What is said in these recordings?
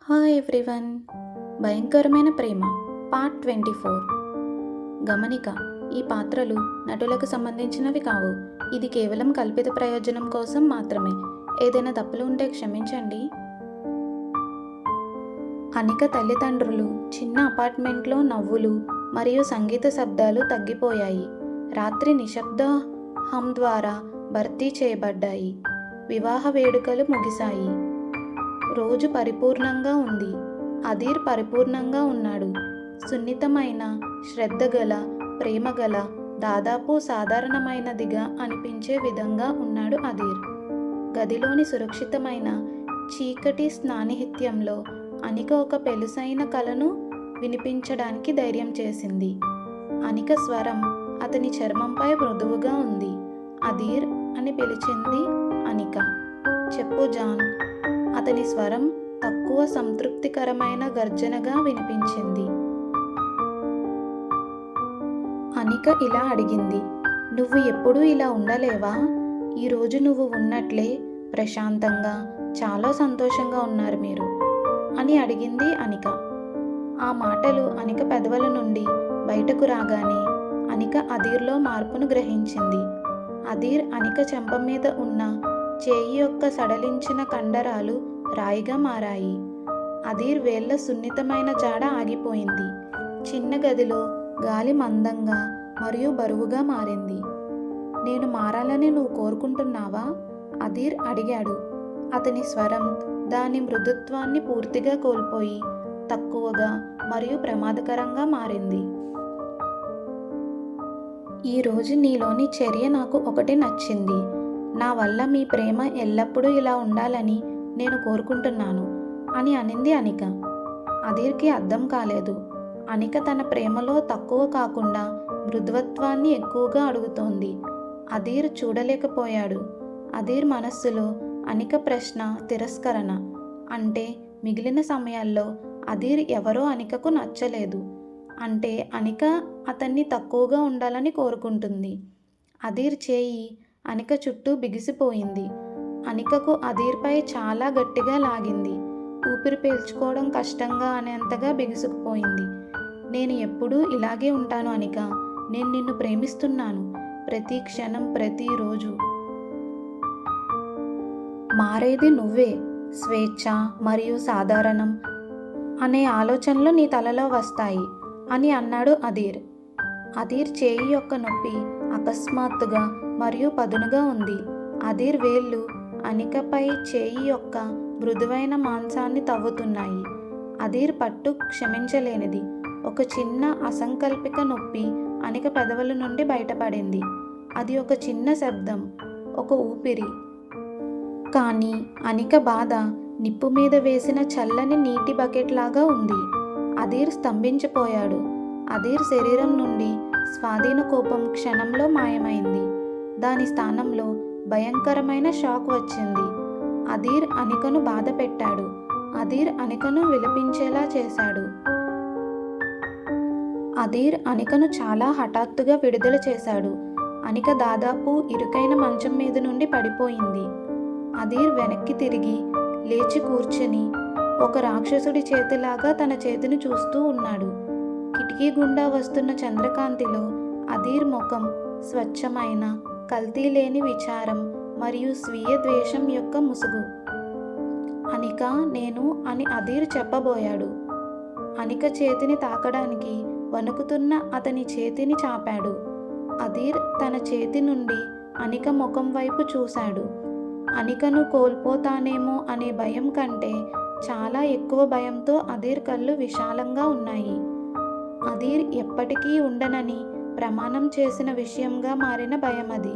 Hi everyone. భయంకరమైన ప్రేమ part 24. గమనిక: ఈ పాత్రలు నటులకు సంబంధించినవి కావు. ఇది కేవలం కల్పిత ప్రయోజనం కోసం మాత్రమే. ఏదైనా తప్పులు ఉంటే క్షమించండి. అనిక తల్లిదండ్రులు చిన్న అపార్ట్మెంట్లో నవ్వులు మరియు సంగీత శబ్దాలు తగ్గిపోయాయి. రాత్రి నిశ్శబ్ద హమ్ ద్వారా భర్తీ చేయబడ్డాయి. వివాహ వేడుకలు ముగిశాయి. రోజు పరిపూర్ణంగా ఉంది. అధీర్ పరిపూర్ణంగా ఉన్నాడు. సున్నితమైన, శ్రద్ధగల, ప్రేమగల, దాదాపు సాధారణమైనదిగా అనిపించే విధంగా ఉన్నాడు అధీర్. గదిలోని సురక్షితమైన చీకటి సాన్నిహిత్యంలో అనిక ఒక పెలుసైన కలను వినిపించడానికి ధైర్యం చేసింది. అనిక స్వరం అతని చర్మంపై మృదువుగా ఉంది. అధీర్ అని పిలిచింది అనిక. చెప్పు జాన్. అతని స్వరం తక్కువ సంతృప్తికరమైన గర్జనగా వినిపించింది. అనిక ఇలా అడిగింది, నువ్వు ఎప్పుడూ ఇలా ఉండలేవా? ఈరోజు నువ్వు ఉన్నట్లే ప్రశాంతంగా, చాలా సంతోషంగా ఉన్నారు మీరు అని అడిగింది అనిక. ఆ మాటలు అనిక పెదవుల నుండి బయటకు రాగానే అనిక అధీర్లో మార్పును గ్రహించింది. అధీర్ అనిక చెంప మీద ఉన్న చేయి యొక్క సడలించిన కండరాలు రాయిగా మారాయి. అధీర్ వేళ్ల సున్నితమైన జాడ ఆగిపోయింది. చిన్న గదిలో గాలి మందంగా మరియు బరువుగా మారింది. నేను మారాలని నువ్వు కోరుకుంటున్నావా? అధీర్ అడిగాడు. అతని స్వరం దాని మృదుత్వాన్ని పూర్తిగా కోల్పోయి తక్కువగా మరియు ప్రమాదకరంగా మారింది. ఈరోజు నీలోని చర్య నాకు ఒకటి నచ్చింది. నా వల్ల మీ ప్రేమ ఎల్లప్పుడూ ఇలా ఉండాలని నేను కోరుకుంటున్నాను అని అనింది అనిక. అధీర్కి అర్థం కాలేదు. అనిక తన ప్రేమలో తక్కువ కాకుండా మృదుత్వాన్ని ఎక్కువగా అడుగుతోంది. అధీర్ చూడలేకపోయాడు. అధీర్ మనస్సులో అనిక ప్రశ్న తిరస్కరణ. అంటే మిగిలిన సమయాల్లో అధీర్ ఎవరో అనికకు నచ్చలేదు. అంటే అనిక అతన్ని తక్కువగా ఉండాలని కోరుకుంటుంది. అధీర్ చేయి అనిక చుట్టూ బిగిసిపోయింది. అనికకు అధీర్పై చాలా గట్టిగా లాగింది. ఊపిరి పీల్చుకోవడం కష్టంగా అనేంతగా బిగుసుకుపోయింది. నేను ఎప్పుడూ ఇలాగే ఉంటాను అనిక. నేను నిన్ను ప్రేమిస్తున్నాను. ప్రతి క్షణం, ప్రతిరోజు. మారేది నువ్వే. స్వేచ్ఛ మరియు సాధారణం అనే ఆలోచనలు నీ తలలో వస్తాయి అని అన్నాడు అధీర్. అధీర్ చేయి యొక్క నొప్పి అకస్మాత్తుగా మరియు పదునుగా ఉంది. అధీర్ వేళ్ళు అనికపై చేయి యొక్క మృదువైన మాంసాన్ని తవ్వుతున్నాయి. అధీర్ పట్టు క్షమించలేనిది. ఒక చిన్న అసంకల్పిక నొప్పి అనిక పెదవుల నుండి బయటపడింది. అది ఒక చిన్న శబ్దం, ఒక ఊపిరి. కానీ అనిక బాధ నిప్పు మీద వేసిన చల్లని నీటి బకెట్ లాగా ఉంది. అధీర్ స్తంభించిపోయాడు. అధీర్ శరీరం నుండి స్వాధీన కోపం క్షణంలో మాయమైంది. దాని స్థానంలో భయంకరమైన షాక్ వచ్చింది. అధీర్ అనికను బాధ పెట్టాడు. అధీర్ అనికను విలపించేలా చేశాడు. అధీర్ అనికను చాలా హఠాత్తుగా విడుదల చేశాడు. అనిక దాదాపు ఇరుకైన మంచం మీద నుండి పడిపోయింది. అధీర్ వెనక్కి తిరిగి లేచి కూర్చుని ఒక రాక్షసుడి చేతిలాగా తన చేతిని చూస్తూ ఉన్నాడు. కిటికీ గుండా వస్తున్న చంద్రకాంతిలో అధీర్ ముఖం స్వచ్ఛమైన, కల్తీ లేని విచారం మరియు స్వీయ ద్వేషం యొక్క ముసుగు. అనిక, నేను అని అధీర్ చెప్పబోయాడు. అనిక చేతిని తాకడానికి వణుకుతున్న అతని చేతిని చాపాడు. అధీర్ తన చేతి నుండి అనిక ముఖం వైపు చూశాడు. అనికను కోల్పోతానేమో అనే భయం కంటే చాలా ఎక్కువ భయంతో అధీర్ కళ్ళు విశాలంగా ఉన్నాయి. అధీర్ ఎప్పటికీ ఉండనని ప్రమాణం చేసిన విషయంగా మారిన భయం అది.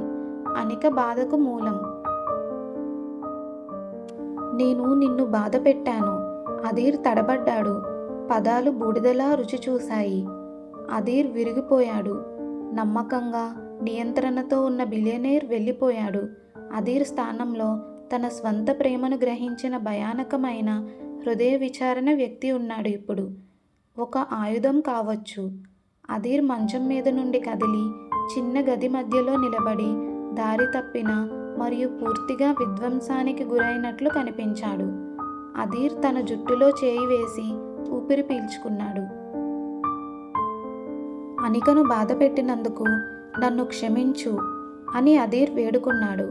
అనిక బాధకు మూలం. నేను నిన్ను బాధ పెట్టాను. అధీర్ తడబడ్డాడు. పదాలు బూడిదలా రుచి చూశాయి. అధీర్ విరిగిపోయాడు. నమ్మకంగా, నియంత్రణతో ఉన్న బిలియనేర్ వెళ్ళిపోయాడు. అధీర్ స్థానంలో తన స్వంత ప్రేమను గ్రహించిన భయానకమైన హృదయ విచారణ వ్యక్తి ఉన్నాడు ఇప్పుడు. ఒక ఆయుధం కావచ్చు. అధీర్ మంచం మీద నుండి కదిలి చిన్న గది మధ్యలో నిలబడి దారి తప్పిన మరియు పూర్తిగా విధ్వంసానికి గురైనట్లు కనిపించాడు. అదీర్ తన జుట్టులో చేయి వేసి ఊపిరి పీల్చుకున్నాడు. అనికను బాధ పెట్టినందుకు నన్ను క్షమించు అని అదీర్ వేడుకున్నాడు.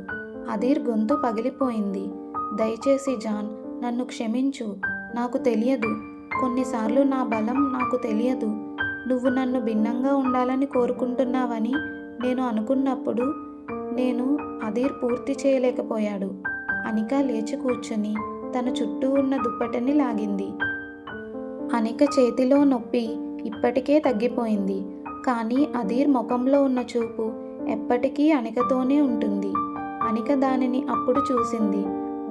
అదీర్ గొంతు పగిలిపోయింది. దయచేసి జాన్, నన్ను క్షమించు. నాకు తెలియదు. కొన్నిసార్లు నా బలం నాకు తెలియదు. నువ్వు నన్ను భిన్నంగా ఉండాలని కోరుకుంటున్నావని నేను అనుకున్నప్పుడు అదీర్ పూర్తి చేయలేకపోయాడు. అనిక లేచి కూర్చుని తన చుట్టూ ఉన్న దుప్పటిని లాగింది. అనిక చేతిలో నొప్పి ఇప్పటికే తగ్గిపోయింది. కానీ అదీర్ ముఖంలో ఉన్న చూపు ఎప్పటికీ అనికతోనే ఉంటుంది. అనిక దానిని అప్పుడు చూసింది.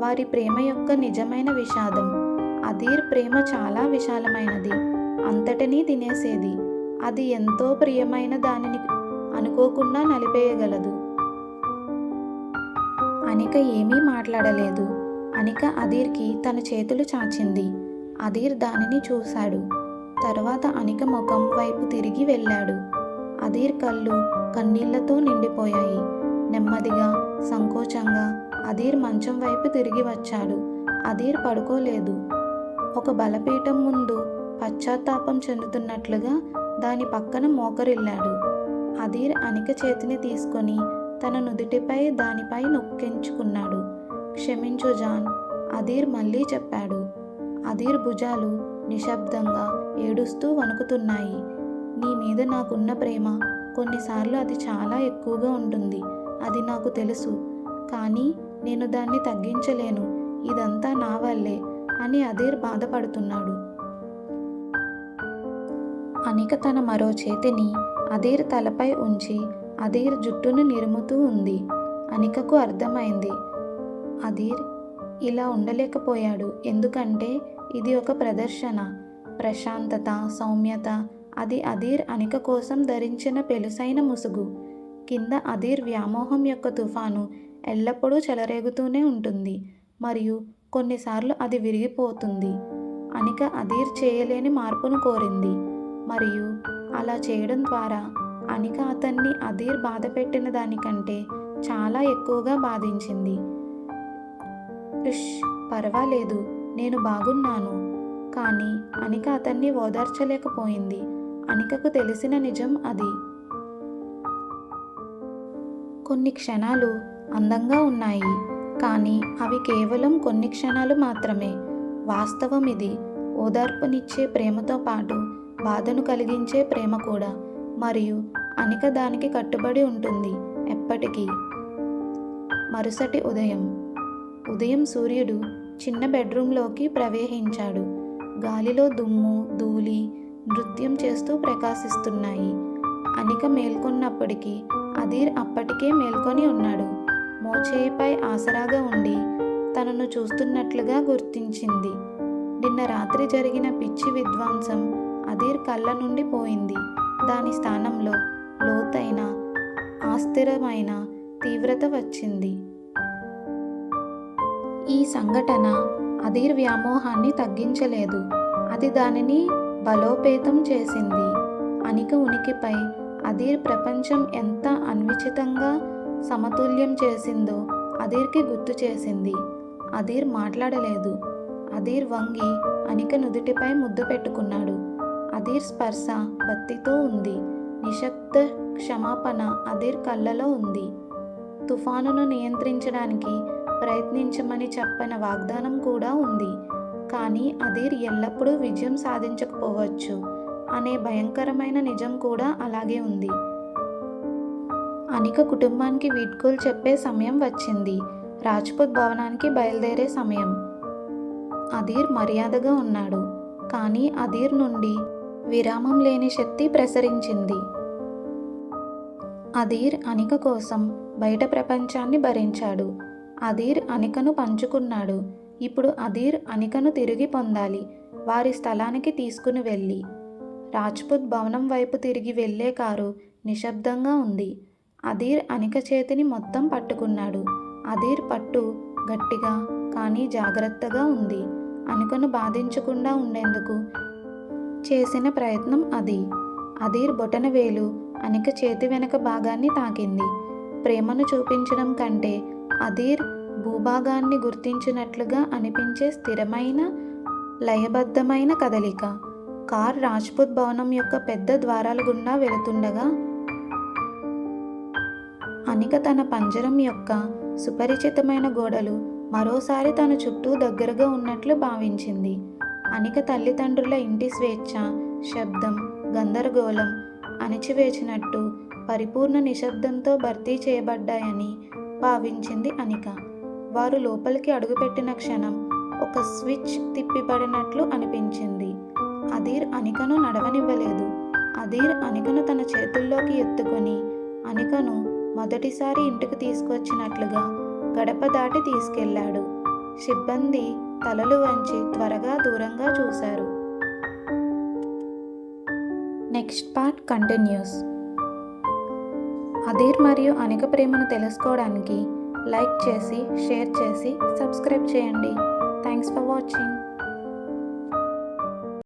వారి ప్రేమ యొక్క నిజమైన విషాదం. అదీర్ ప్రేమ చాలా విశాలమైనది. అంతటినీ తినేసేది. అది ఎంతో ప్రియమైన దానిని అనుకోకుండా నలిపేయగలదు. అనిక ఏమీ మాట్లాడలేదు. అనిక అదీర్కి తన చేతులు చాచింది. అదీర్ దానిని చూశాడు. తర్వాత అనిక ముఖం వైపు తిరిగి వెళ్ళాడు. అదీర్ కళ్ళు కన్నీళ్లతో నిండిపోయాయి. నెమ్మదిగా, సంకోచంగా అదీర్ మంచం వైపు తిరిగి వచ్చాడు. అదీర్ పడుకోలేదు. ఒక బలపీఠం ముందు పశ్చాత్తాపం చెందుతున్నట్లుగా దాని పక్కన మోకరిల్లాడు. అదీర్ అనిక చేతిని తీసుకొని తన నుదిటిపై దానిపై నొక్కించుకున్నాడు. క్షమించు జాన్, అదీర్ మళ్ళీ చెప్పాడు. అదీర్ భుజాలు నిశ్శబ్దంగా ఏడుస్తూ వణుకుతున్నాయి. నీ మీద నాకున్న ప్రేమ కొన్నిసార్లు అది చాలా ఎక్కువగా ఉంటుంది. అది నాకు తెలుసు. కానీ నేను దాన్ని తగ్గించలేను. ఇదంతా నా వల్లే అని అదీర్ బాధపడుతున్నాడు. అనిక తన మరో చేతిని అదీర్ తలపై ఉంచి అదీర్ జుట్టును నిరుముతూ ఉంది. అనికకు అర్థమైంది. అదీర్ ఇలా ఉండలేకపోయాడు. ఎందుకంటే ఇది ఒక ప్రదర్శన. ప్రశాంతత, సౌమ్యత, అది అదీర్ అనిక కోసం ధరించిన పెలుసైన ముసుగు. కింద అదీర్ వ్యామోహం యొక్క తుఫాను ఎల్లప్పుడూ చెలరేగుతూనే ఉంటుంది మరియు కొన్నిసార్లు అది విరిగిపోతుంది. అనిక అదీర్ చేయలేని మార్పును కోరింది మరియు అలా చేయడం ద్వారా అనిక అతన్ని అదీర్ బాధ పెట్టిన దానికంటే చాలా ఎక్కువగా బాధించింది. పర్వాలేదు, నేను బాగున్నాను. కానీ అనిక అతన్ని ఓదార్చలేకపోయింది. అనికకు తెలిసిన నిజం అది. కొన్ని క్షణాలు అందంగా ఉన్నాయి, కానీ అవి కేవలం కొన్ని క్షణాలు మాత్రమే. వాస్తవం ఇది. ఓదార్పునిచ్చే ప్రేమతో పాటు బాధను కలిగించే ప్రేమ కూడా. మరియు అనిక దానికి కట్టుబడి ఉంటుంది ఎప్పటికీ. మరుసటి ఉదయం సూర్యుడు చిన్న బెడ్రూంలోకి ప్రవేశించాడు. గాలిలో దుమ్ము, ధూళి నృత్యం చేస్తూ ప్రకాశిస్తున్నాయి. అనిక మేల్కొన్నప్పటికీ అదీర్ అప్పటికే మేల్కొని ఉన్నాడు. మోచేయిపై ఆసరాగా ఉండి తనను చూస్తున్నట్లుగా గుర్తించింది. నిన్న రాత్రి జరిగిన పిచ్చి విధ్వంసం అదీర్ కళ్ళ నుండి పోయింది. దాని స్థానంలో లోతైన, అస్థిరమైన తీవ్రత వచ్చింది. ఈ సంఘటన అదీర్ వ్యామోహాన్ని తగ్గించలేదు. అది దానిని బలోపేతం చేసింది. అనిక ఉనికిపై అదీర్ ప్రపంచం ఎంత అన్విచితంగా సమతుల్యం చేసిందో అదీర్కి గుర్తు చేసింది. అదీర్ మాట్లాడలేదు. అదీర్ వంగి అనిక నుదుటిపై ముద్దు పెట్టుకున్నాడు. అదీర్ స్పర్శ బత్తితో ఉంది. నిశ్శబ్ద క్షమాపణ అదీర్ కళ్ళలో ఉంది. తుఫానును నియంత్రించడానికి ప్రయత్నించమని చెప్పిన వాగ్దానం కూడా ఉంది. కానీ అదీర్ ఎల్లప్పుడూ విజయం సాధించకపోవచ్చు అనే భయంకరమైన నిజం కూడా అలాగే ఉంది. అనిక కుటుంబానికి వీడ్కోలు చెప్పే సమయం వచ్చింది. రాజ్పుత్ భవనానికి బయలుదేరే సమయం. అదీర్ మర్యాదగా ఉన్నాడు. కానీ అదీర్ నుండి విరామం లేని శక్తి ప్రసరించింది. అదీర్ అనిక కోసం బయట ప్రపంచాన్ని భరించాడు. అదీర్ అనికను పంచుకున్నాడు. ఇప్పుడు అదీర్ అనికను తిరిగి పొందాలి. వారి స్థలానికి తీసుకుని వెళ్ళి. రాజ్పుత్ భవనం వైపు తిరిగి వెళ్లే కారు నిశ్శబ్దంగా ఉంది. అదీర్ అనిక చేతిని మొత్తం పట్టుకున్నాడు. అదీర్ పట్టు గట్టిగా కానీ జాగ్రత్తగా ఉంది. అనికను బాధించకుండా ఉండేందుకు చేసిన ప్రయత్నం అది. అదీర్ బొటనవేలు అనిక చేతి వెనక భాగాన్ని తాకింది. ప్రేమను చూపించడం కంటే అదీర్ భూభాగాన్ని గుర్తించినట్లుగా అనిపించే స్థిరమైన, లయబద్ధమైన కదలిక. కార్ రాజ్పుత్ భవనం యొక్క పెద్ద ద్వారాల గుండా వెళుతుండగా అనిక తన పంజరం యొక్క సుపరిచితమైన గోడలు మరోసారి తన చుట్టూ దగ్గరగా ఉన్నట్లు భావించింది. అనిక తల్లిదండ్రుల ఇంటి స్వేచ్ఛ, శబ్దం, గందరగోళం అణిచివేసినట్టు పరిపూర్ణ నిశ్శబ్దంతో భర్తీ చేయబడ్డాయని భావించింది అనిక. వారు లోపలికి అడుగుపెట్టిన క్షణం ఒక స్విచ్ తిప్పిబడినట్లు అనిపించింది. అదీర్ అనికను నడవనివ్వలేదు. అదీర్ అనికను తన చేతుల్లోకి ఎత్తుకొని అనికను మొదటిసారి ఇంటికి తీసుకొచ్చినట్లుగా గడప దాటి తీసుకెళ్లాడు. సిబ్బంది తలలు వంచి త్వరగా దూరంగా చూశారు. Next part continuous. అదీర్ మరియు అనిక ప్రేమను తెలుసుకోవడానికి లైక్ చేసి, షేర్ చేసి, సబ్స్క్రైబ్ చేయండి. Thanks for watching.